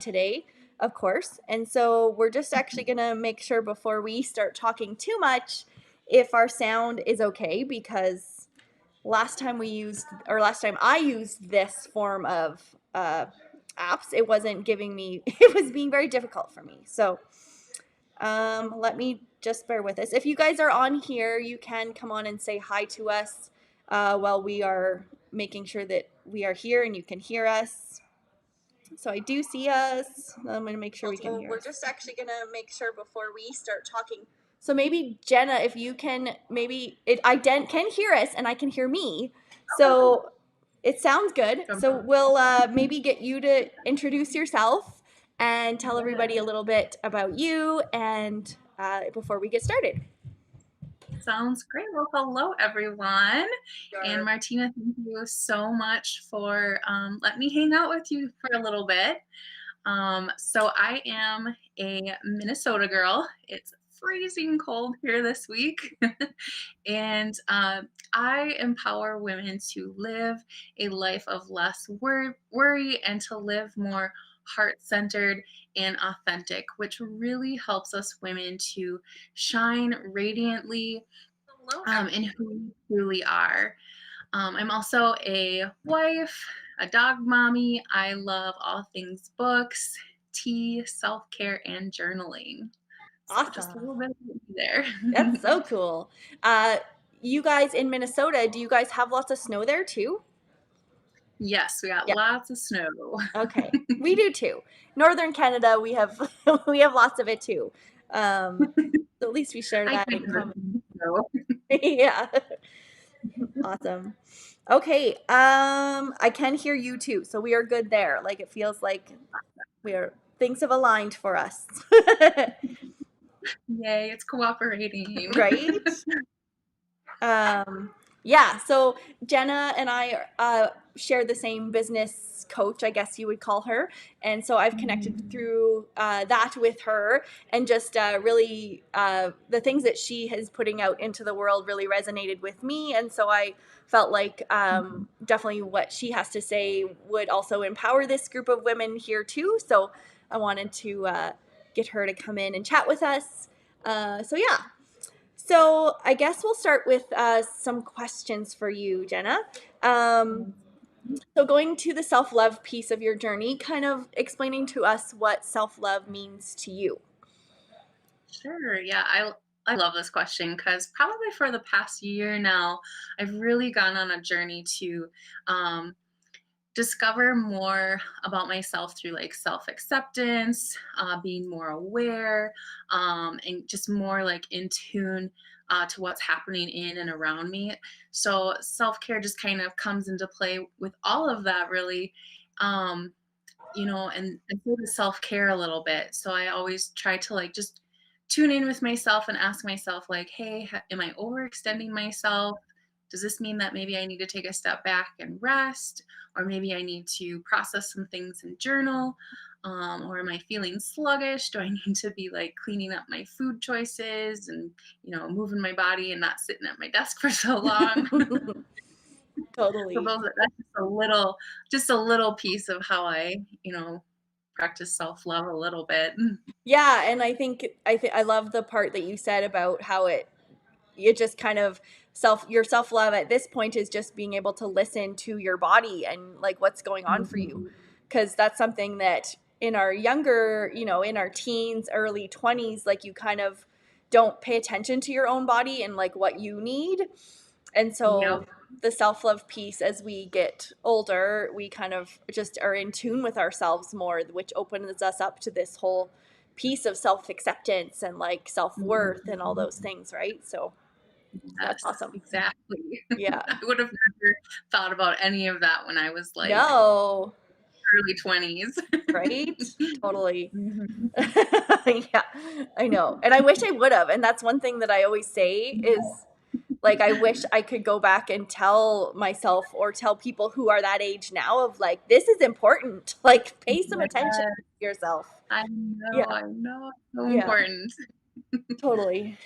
today, of course. And so we're just actually going to make sure before we start talking too much if our sound is okay, because last time I used this form of apps, it wasn't giving me, it was being very difficult for me. So let me just bear with us. If you guys are on here, you can come on and say hi to us while we are making sure that we are here and you can hear us. So I do see us. I'm going to make sure we can hear. We're just actually going to make sure before we start talking. So maybe Jenna, if you can, can hear us and I can hear me. So it sounds good. So we'll maybe get you to introduce yourself and tell everybody a little bit about you and before we get started. Sounds great. Well, hello, everyone. And Martina, thank you so much for letting me hang out with you for a little bit. So I am a Minnesota girl. It's freezing cold here this week. And I empower women to live a life of less worry and to live more heart-centered and authentic, which really helps us women to shine radiantly in who we truly are. I'm also a wife, a dog mommy. I love all things books, tea, self-care, and journaling. Awesome. So just a little bit of me there. That's so cool. You guys in Minnesota, do you guys have lots of snow there too? Yes, we got lots of snow. Okay, we do too. Northern Canada, we have we have lots of it too. So at least we share that in common. Yeah. Awesome. Okay. I can hear you too, so we are good there. Like it feels like things have aligned for us. Yay, it's cooperating. Right? Yeah, so Jenna and I share the same business coach, I guess you would call her. And so I've connected through that with her, and just really the things that she is putting out into the world really resonated with me. And so I felt like definitely what she has to say would also empower this group of women here too. So I wanted to get her to come in and chat with us. So yeah. So I guess we'll start with some questions for you, Jenna. So going to the self-love piece of your journey, kind of explaining to us what self-love means to you. Sure. Yeah, I love this question because probably for the past year now, I've really gone on a journey to discover more about myself through like self-acceptance, being more aware, and just more like in tune to what's happening in and around me. So self-care just kind of comes into play with all of that, really. And do the self-care a little bit. So I always try to like just tune in with myself and ask myself like, hey, am I overextending myself? Does this mean that maybe I need to take a step back and rest? Or maybe I need to process some things and journal? Or am I feeling sluggish? Do I need to be like cleaning up my food choices and, moving my body and not sitting at my desk for so long? Totally. So that's just a little piece of how I, practice self-love a little bit. Yeah, and I love the part that you said about how it just kind of your self-love at this point is just being able to listen to your body and like what's going on for you, because that's something that in our younger, in our teens, early 20s, like you kind of don't pay attention to your own body and like what you need. And so the self-love piece, as we get older, we kind of just are in tune with ourselves more, which opens us up to this whole piece of self-acceptance and like self-worth and all those things, right? So that's awesome. Exactly. Yeah. I would have never thought about any of that when I was like No. early 20s. Right? Totally. Yeah, I know. And I wish I would have. And that's one thing that I always say is like, I wish I could go back and tell myself or tell people who are that age now of like, this is important. Like, pay some attention to yourself. I know. So important. Totally.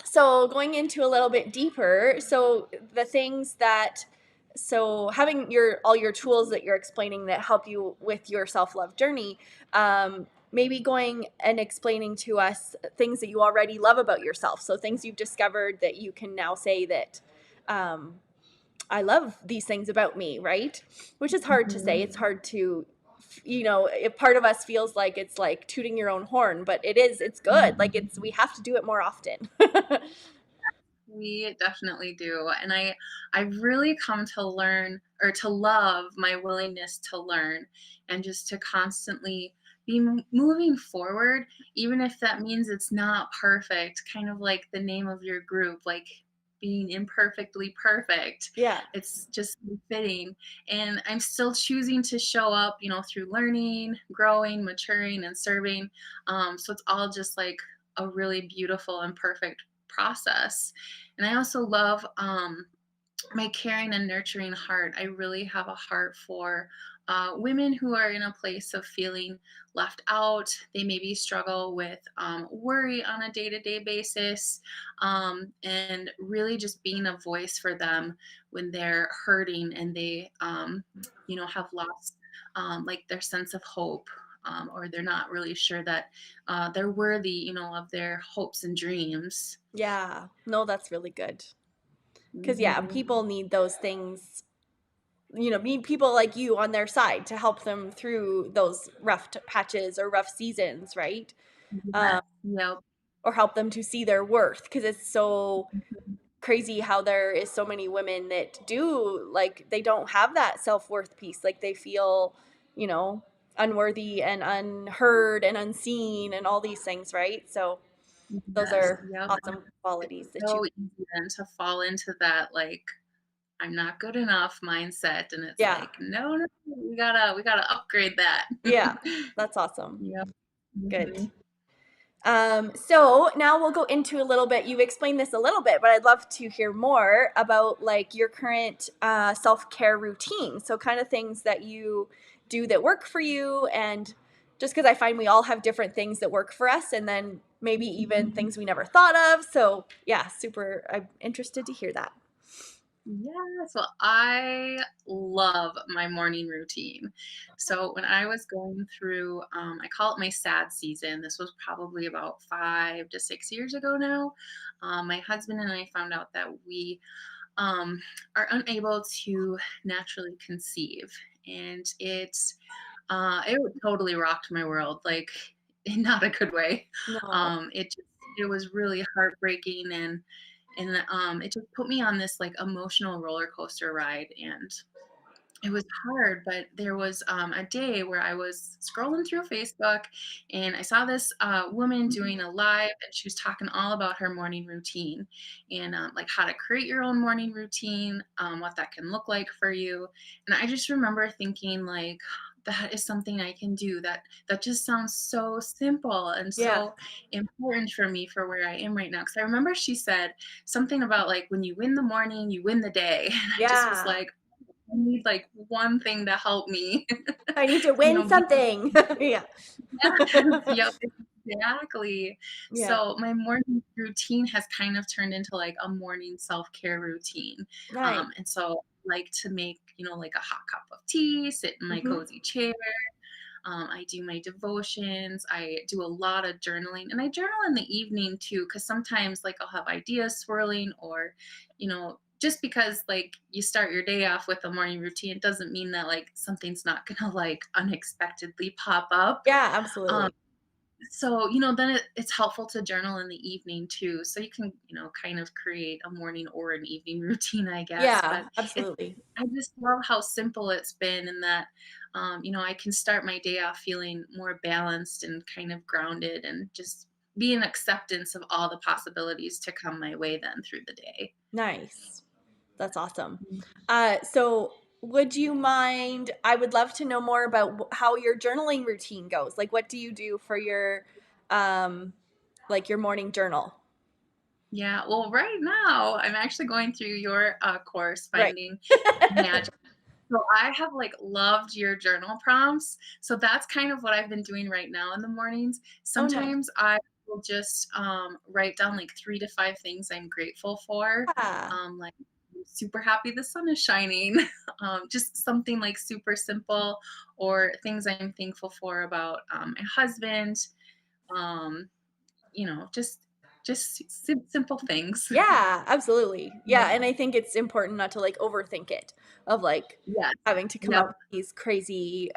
So going into a little bit deeper, so the things that so having your all your tools that you're explaining that help you with your self-love journey, maybe going and explaining to us things that you already love about yourself. So things you've discovered that you can now say that um, I love these things about me, right? Which is hard to say. Mhm. It's hard to, if part of us feels like it's like tooting your own horn, but it is, it's good. Like we have to do it more often. We definitely do. And I've really come to learn or to love my willingness to learn and just to constantly be moving forward, even if that means it's not perfect, kind of like the name of your group, like being imperfectly perfect. Yeah. It's just fitting. And I'm still choosing to show up, through learning, growing, maturing, and serving. So it's all just like a really beautiful and perfect process. And I also love my caring and nurturing heart. I really have a heart for women who are in a place of feeling left out. They maybe struggle with worry on a day to day basis, and really just being a voice for them when they're hurting and they, have lost like their sense of hope. Or they're not really sure that they're worthy, of their hopes and dreams. Yeah. No, that's really good. Because, yeah, Mhm. people need those things, need people like you on their side to help them through those rough patches or rough seasons, right? Um, Yes. Yep. or help them to see their worth because it's so crazy how there is so many women that do like they don't have that self-worth piece, like they feel, you know unworthy and unheard and unseen and all these things, right? So those Yes. are Yep. awesome qualities that you So easy then to fall into that, like, I'm not good enough mindset, and it's yeah, like, no, no, we gotta upgrade that. yeah, that's awesome. Yep. Good. Mhm. So now we'll go into a little bit. You've explained this a little bit, but I'd love to hear more about like your current self care routine. So kind of things that you do that work for you, and just because I find we all have different things that work for us, and then maybe even things we never thought of. So yeah, super. I'm interested to hear that. Yes, well, I love my morning routine. So when I was going through, I call it my sad season. This was probably about 5 to 6 years ago now. My husband and I found out that we are unable to naturally conceive, and it totally rocked my world, like in not a good way. No. It was really heartbreaking, and it just put me on this like emotional roller coaster ride, and it was hard. But there was a day where I was scrolling through Facebook, and I saw this woman doing a live, and she was talking all about her morning routine and like how to create your own morning routine, what that can look like for you. And I just remember thinking like, that is something I can do. That just sounds so simple and Yeah. so important for me for where I am right now. Because I remember she said something about like when you win the morning, you win the day. And I just was Yeah. like, I need like one thing to help me, I need to win be something. Yeah. yes, yep, exactly. Yeah. So my morning routine has kind of turned into like a morning self-care routine. Nice. And so I like to make, like a hot cup of tea, sit in my Hmm. cozy chair. I do my devotions. I do a lot of journaling, and I journal in the evening too, because sometimes like I'll have ideas swirling, or, just because like you start your day off with a morning routine, it doesn't mean that like something's not gonna like unexpectedly pop up. Yeah, Um, absolutely. so, then it's helpful to journal in the evening too. So you can, kind of create a morning or an evening routine, I guess. But Yeah, it's, absolutely. I just love how simple it's been, and that, I can start my day off feeling more balanced and kind of grounded, and just be in acceptance of all the possibilities to come my way then through the day. Nice. That's awesome. So would you mind, I would love to know more about how your journaling routine goes. Like what do you do for your um like your morning journal? Yeah, well, right now I'm actually going through your course, Right. Finding Magic. So I have like loved your journal prompts. So that's kind of what I've been doing right now in the mornings. Oh, nice. Sometimes I will just write down like 3 to 5 things I'm grateful for. Yeah. Like super happy the sun is shining. Just something like super simple, or things I'm thankful for about my husband. Um, just simple things. Yeah, absolutely. Yeah, and I think it's important not to like overthink it of like Yes. having to come up Yep. with these crazy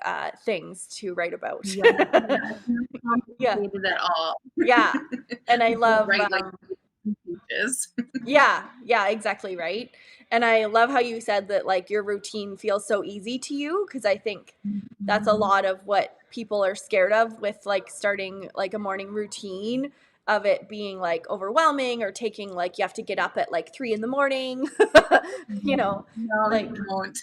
things to write about. Yeah. Yeah. It's not Yeah. complicated at all. Yeah. And I Don't love write like pages. yeah, yeah, exactly, right? And I love how you said that like your routine feels so easy to you because I think that's a Mhm. lot of what people are scared of with like starting like a morning routine of it being like overwhelming or taking like you have to get up at like 3 in the morning, you know, No, like you won't.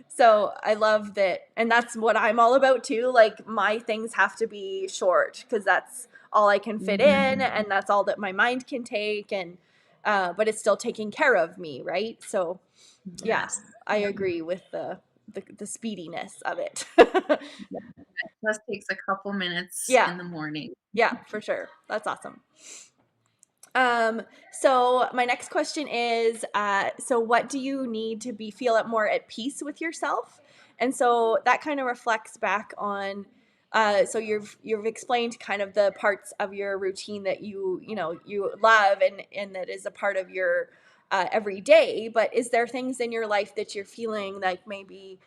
so I love that, and that's what I'm all about too. Like my things have to be short because that's all I can fit in, Mhm. and that's all that my mind can take, and but it's still taking care of me, right? So yeah, Yes. I agree with the speediness of it. Yeah. Just takes a couple minutes Yeah, in the morning. yeah, for sure. That's awesome. Um, so my next question is, so what do you need to be feel it more at peace with yourself? And so that kind of reflects back on, so you've explained kind of the parts of your routine that you love and that is a part of your every day. But is there things in your life that you're feeling like maybe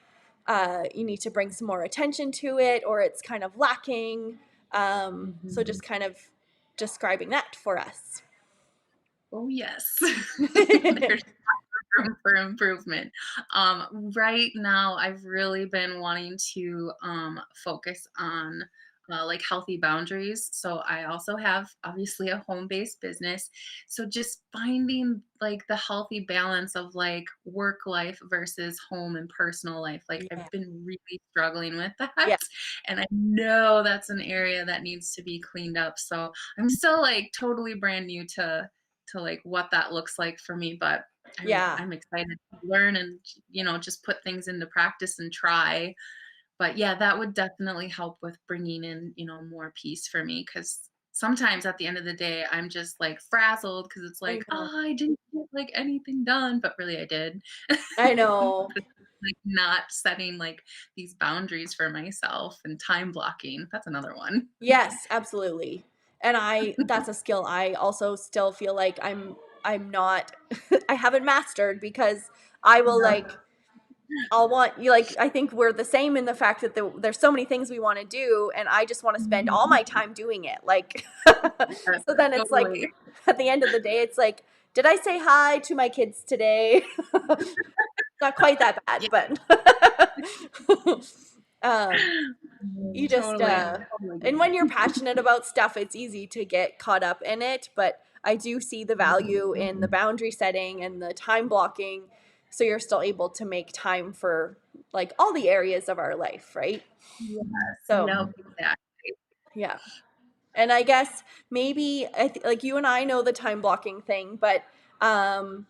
you need to bring some more attention to it, or it's kind of lacking? So Mhm. just kind of describing that for us. Oh, yes. There's room for improvement. Right now, I've really been wanting to focus on like healthy boundaries. So I also have obviously a home-based business. So just finding like the healthy balance of like work life versus home and personal life. Like Yeah. I've been really struggling with that. Yeah. And I know that's an area that needs to be cleaned up. So I'm still like totally brand new to like what that looks like for me, but Yeah. I'm excited to learn and just put things into practice and try. But yeah, that would definitely help with bringing in more peace for me, because sometimes at the end of the day I'm just like frazzled because it's I like, know. oh, I didn't get like anything done, but really I did. I But know. it's like not setting like these boundaries for myself, and time blocking, that's another one. Yes, absolutely. And that's a skill I also still feel like I'm not I haven't mastered because I will Yeah, like I'll want you like I think we're the same in the fact that there's so many things we want to do and I just want to spend all mhm. my time doing it. Like Yes, so then it's like totally. at the end of the day it's like did I say hi to my kids today? Not quite that bad, but um you just Totally, totally and get when you're it. passionate about stuff, it's easy to get caught up in it, but I do see the value in the boundary setting and the time blocking so you're still able to make time for like all the areas of our life, right? Yes, So, yep, exactly. yeah. And I guess maybe like you and I know the time blocking thing, but um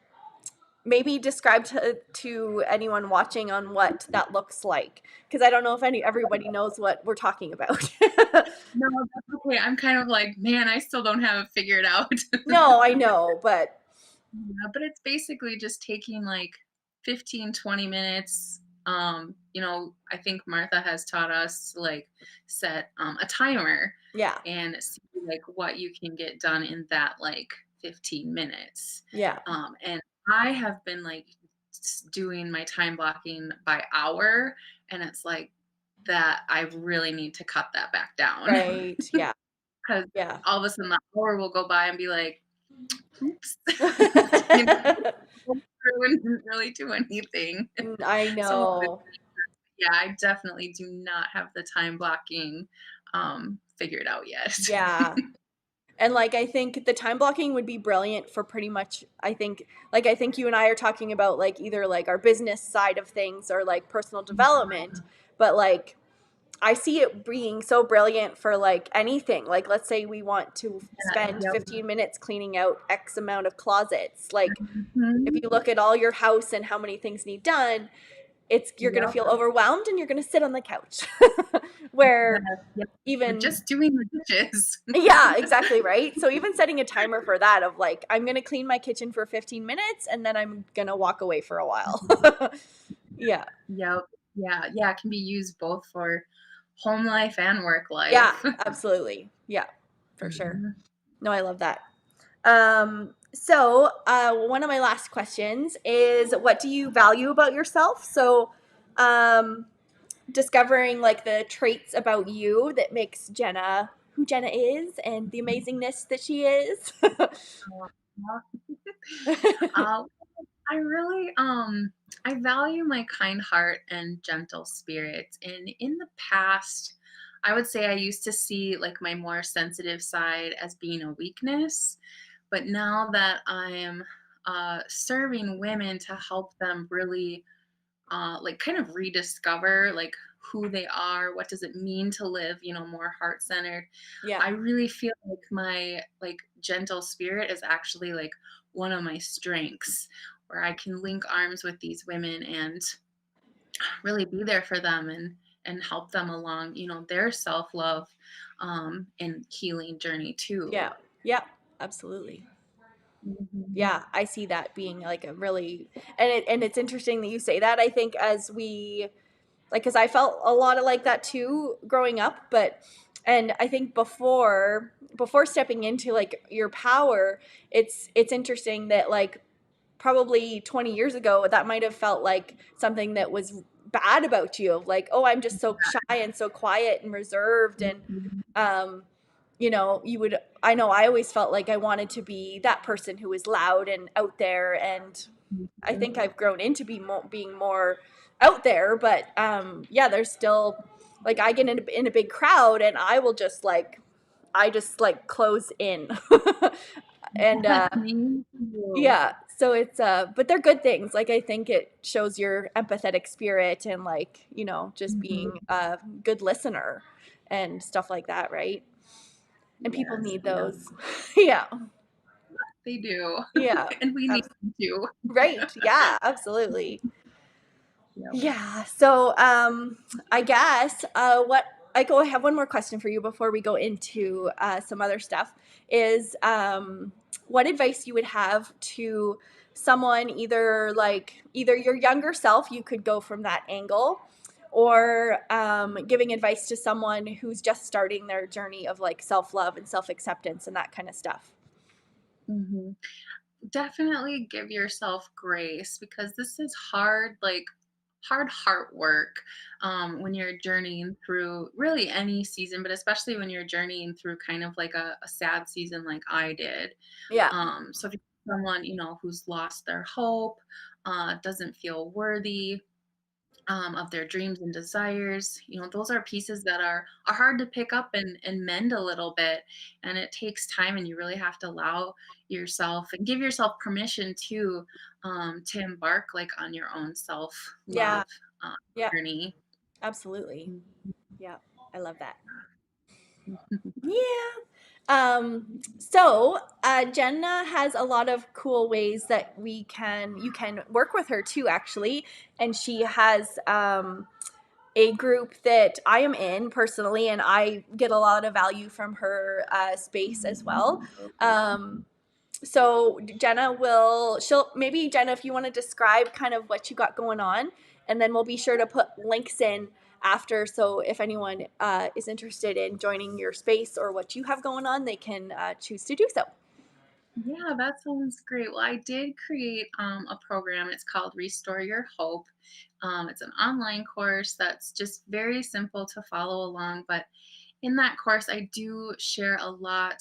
maybe describe to anyone watching on what that looks like because I don't know if everybody knows what we're talking about. No, that's okay, I'm kind of like, "Man, I still don't have it figured out." No, I know, but Yeah, but it's basically just taking like 15, 20 minutes. I think Martha has taught us to like set a timer yeah, and see like what you can get done in that like 15 minutes. yeah, And I have been like doing my time blocking by hour, and it's like that I really need to cut that back down right, yeah, because yeah. all of a sudden the hour will go by and be like, oops. you know, go through and didn't really do anything. I So, know, yeah, I definitely do not have the time blocking figured out yet. yeah. And like I think the time blocking would be brilliant for pretty much I think you and I are talking about like either like our business side of things or like personal development, but like I see it being so brilliant for like anything. Like let's say we want to spend Yep. 15 minutes cleaning out X amount of closets. Like if Mhm. you look at all your house and how many things need done, you're gonna Yep. feel overwhelmed and you're gonna sit on the couch. Where Yes, yep. We're even just doing the dishes. yeah, exactly, right? So even setting a timer for that of like, I'm gonna clean my kitchen for 15 minutes and then I'm gonna walk away for a while. Yeah. Yep. Yeah, yeah, it can be used both for home life and work Yeah, life. absolutely. Yeah, for sure. Mhm. No, I love that. One of my last questions is, what do you value about yourself? So, um, discovering like the traits about you that makes Jenna who Jenna is and the amazingness that she is. Uh, I really I value my kind heart and gentle spirit. And in the past, I would say I used to see like my more sensitive side as being a weakness. But now that I'm serving women to help them really like kind of rediscover like who they are, what does it mean to live, more heart centered. Yeah, I really feel like my like gentle spirit is actually like one of my strengths, where I can link arms with these women and really be there for them and help them along, their self-love and healing journey too. yeah, yeah, absolutely. Mhm. Yeah, I see that being like a really, and it's interesting that you say that. I think as we like, because I felt a lot of like that too growing up, but and I think before stepping into like your power, it's interesting that like probably 20 years ago that might have felt like something that was bad about you, of like, oh, I'm just so shy and so quiet and reserved. And Mhm. um you would, I know I always felt like I wanted to be that person who was loud and out there, and I Mhm. think I've grown into being more out there, but yeah, there's still like I get in a big crowd and I just like close in. And Me too. yeah, so it's but they're good things. Like I think it shows your empathetic spirit and like, just Mhm. being a good listener and stuff like that, right? And people Yes, need yeah. those. Yeah. They do. Yeah. And we need Abs- them too. right. Yeah, absolutely. Yep. Yeah. So, I guess what I go. I have one more question for you before we go into some other stuff. Is what advice you would have to someone, either your younger self, you could go from that angle, or giving advice to someone who's just starting their journey of like self love and self acceptance and that kind of stuff. Mhm. Definitely give yourself grace, because this is hard, like hard heart work when you're journeying through really any season, but especially when you're journeying through kind of like a sad season like I did. Yeah. So if you're someone, who's lost their hope, doesn't feel worthy, of their dreams and desires. Those are pieces that are hard to pick up and mend a little bit, and it takes time. And you really have to allow yourself and give yourself permission to embark like on your own self Yeah. love uh, Yeah. journey. Absolutely. Yeah. I love that. Mhm. Yeah. So Jenna has a lot of cool ways that you can work with her too, actually. And she has a group that I am in personally, and I get a lot of value from her space as well. So she'll maybe Jenna, if you want to describe kind of what you got going on, and then we'll be sure to put links in after. So if anyone is interested in joining your space or what you have going on, they can choose to do so. Yeah, that sounds great. Well, I did create a program. It's called Restore Your Hope. It's an online course that's just very simple to follow along. But in that course, I do share a lot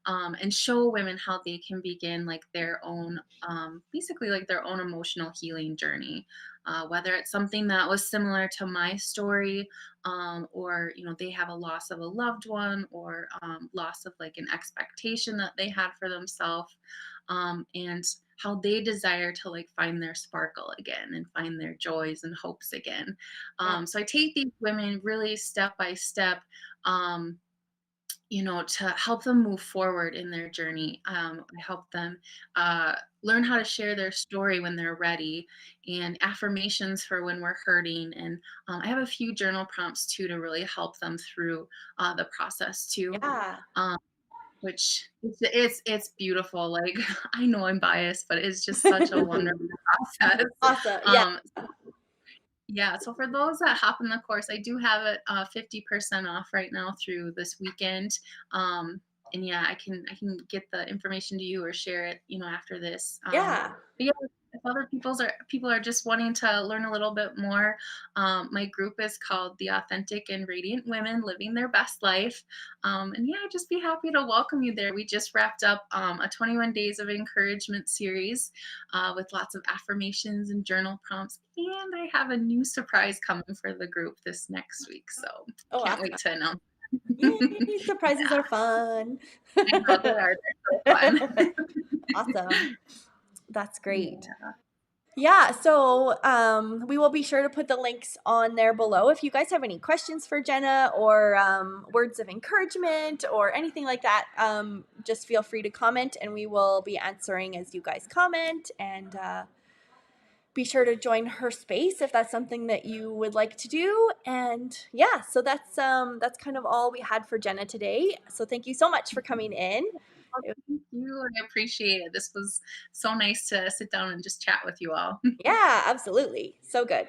and show women how they can begin like their own, basically like their own emotional healing journey. Whether it's something that was similar to my story, or they have a loss of a loved one, or loss of like an expectation that they had for themselves, and how they desire to like find their sparkle again and find their joys and hopes again. Yeah. So I take these women really step by step, um, to help them move forward in their journey. I help them learn how to share their story when they're ready, and affirmations for when we're hurting. And I have a few journal prompts too to really help them through the process too. Yeah. Um, which it's beautiful. Like I know I'm biased, but it's just such a wonderful process. Awesome. Yeah. Um, yeah, so for those that hop in the course, I do have it 50% off right now through this weekend. Um, and yeah, I can get the information to you or share it, after this. Yeah. But yeah, if other people are just wanting to learn a little bit more, my group is called the Authentic and Radiant Women Living Their Best Life. And yeah, I'd just be happy to welcome you there. We just wrapped up a 21 days of encouragement series with lots of affirmations and journal prompts. And I have a new surprise coming for the group this next week. So Oh, can't wait awesome. to announce. Yay, surprises are fun. I know they are. They're so fun. Awesome. That's great. Yeah. Yeah, so we will be sure to put the links on there below. If you guys have any questions for Jenna or words of encouragement or anything like that, just feel free to comment and we will be answering as you guys comment. And be sure to join her space if that's something that you would like to do. And yeah, so that's kind of all we had for Jenna today. So thank you so much for coming in. Well, thank you. I appreciate it. This was so nice to sit down and just chat with you all. Yeah, absolutely. So good.